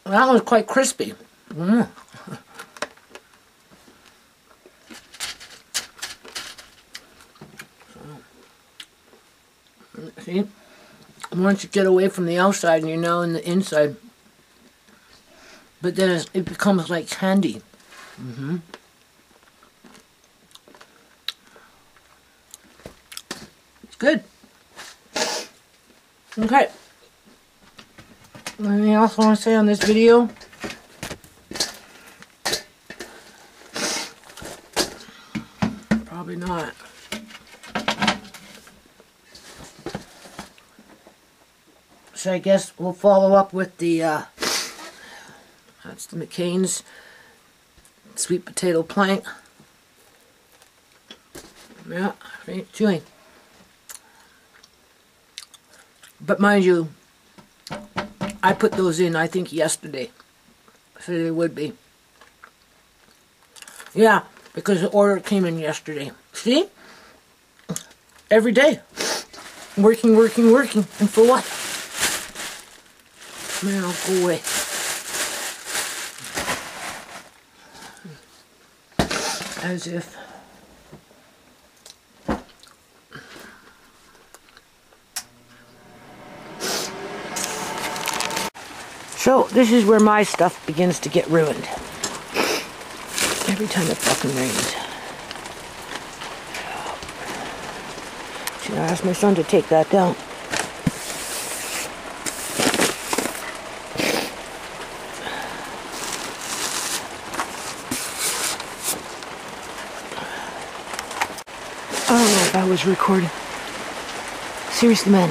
That was quite crispy. See? once you get away from the outside and you're now in the inside. But then it becomes like candy. It's good. Okay. Anything else I want to say on this video? Probably not. So I guess we'll follow up with the, that's the McCain's sweet potato plank. Yeah, right, chewing. But mind you, I put those in, I think, yesterday. So they would be. Yeah, because the order came in yesterday. See? Every day. Working. And for what? Man, I'll go away. As if. So, this is where my stuff begins to get ruined. Every time it fucking rains. Should I ask my son to take that down? I don't know if I was recording. Seriously, man.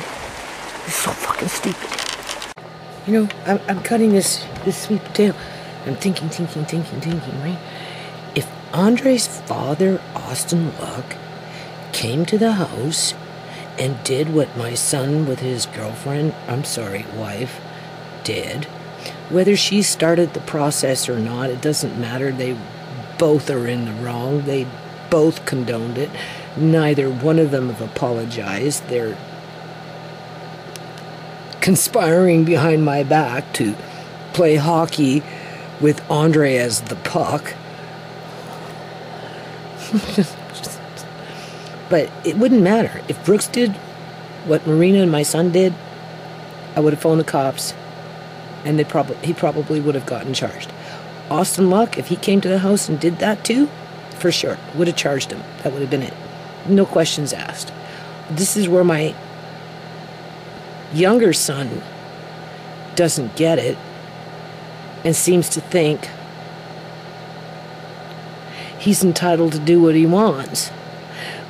This is so fucking stupid. You know, I'm cutting this sweet potato. I'm thinking, right? If Andre's father, Austin Luck, came to the house and did what my son with his girlfriend, wife, did, whether she started the process or not, it doesn't matter. They both are in the wrong. They both condoned it. Neither one of them have apologized. They're conspiring behind my back to play hockey with Andre as the puck. But it wouldn't matter. If Brooks did what Marina and my son did, I would have phoned the cops, and he probably would have gotten charged. Austin Luck, if he came to the house and did that too, for sure, would have charged him. That would have been it. No questions asked. This is where my younger son doesn't get it and seems to think he's entitled to do what he wants,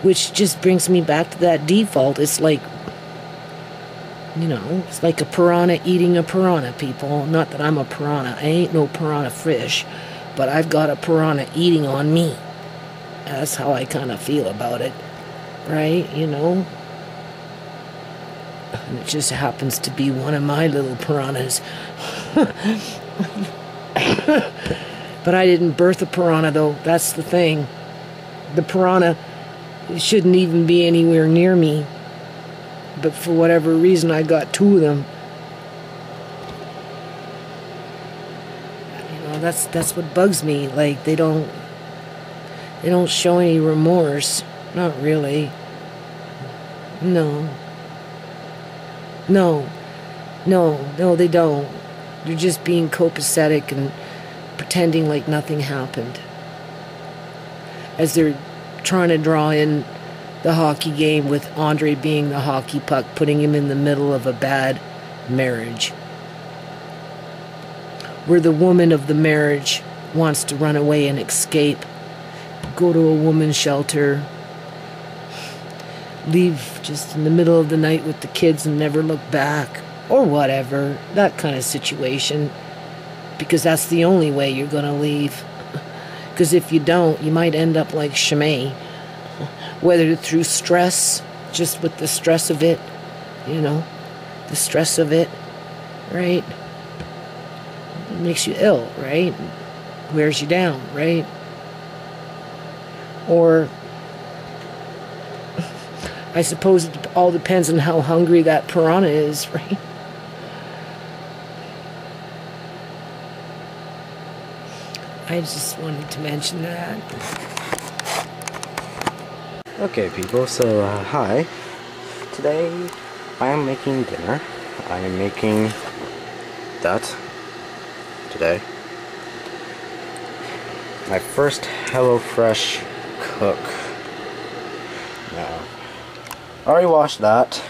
which just brings me back to that default. It's like, you know, it's like a piranha eating a piranha, people. Not that I'm a piranha. I ain't no piranha fish, but I've got a piranha eating on me. That's how I kind of feel about it, right? You know? And it just happens to be one of my little piranhas. But I didn't birth a piranha, though. That's the thing. The piranha shouldn't even be anywhere near me. But for whatever reason, I got two of them. You know, that's what bugs me. Like, they don't show any remorse. Not really. No, they don't. They're just being copacetic and pretending like nothing happened. As they're trying to draw in the hockey game with Andre being the hockey puck, putting him in the middle of a bad marriage, where the woman of the marriage wants to run away and escape, go to a woman's shelter, leave just in the middle of the night with the kids and never look back, or whatever, that kind of situation, because that's the only way you're going to leave. Because if you don't, you might end up like Shimei, whether through stress, just with the stress of it, you know, the stress of it, right? It makes you ill, right? Wears you down, right? Or, I suppose it all depends on how hungry that piranha is, right? I just wanted to mention that. Okay, people, so, hi. Today, I am making dinner. I am making that today. My first HelloFresh cook. Now, I already washed that.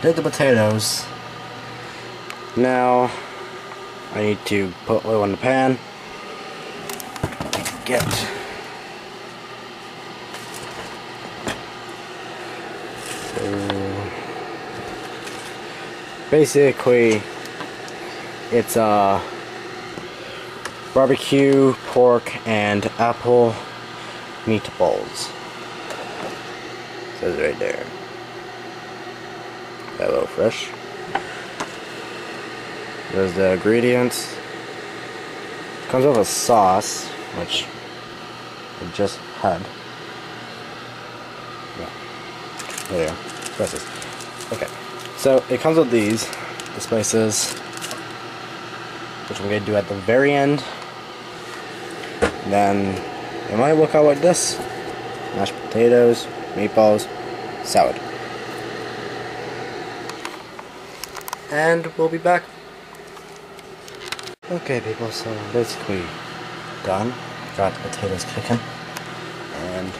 Did the potatoes. Now, I need to put oil in the pan. Get basically, it's barbecue, pork, and apple meatballs. Says right there. HelloFresh. There's the ingredients. Comes with a sauce, which I just had. Yeah. There you go. Spices. Okay. So it comes with the spices, which I'm going to do at the very end. And then it might look out like this: mashed potatoes, meatballs, salad. And we'll be back. Okay, people, so basically done. Got the potatoes cooking. And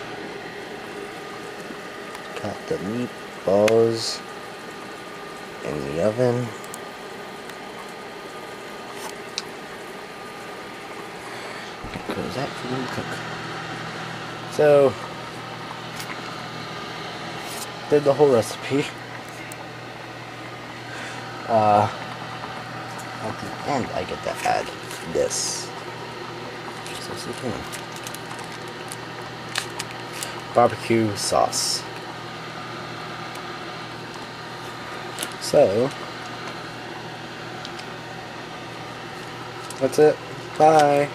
got the meatballs in the oven. Because that will cook. So, did the whole recipe. At the end, I get to add this. Just as you can. Barbecue sauce. So, that's it. Bye.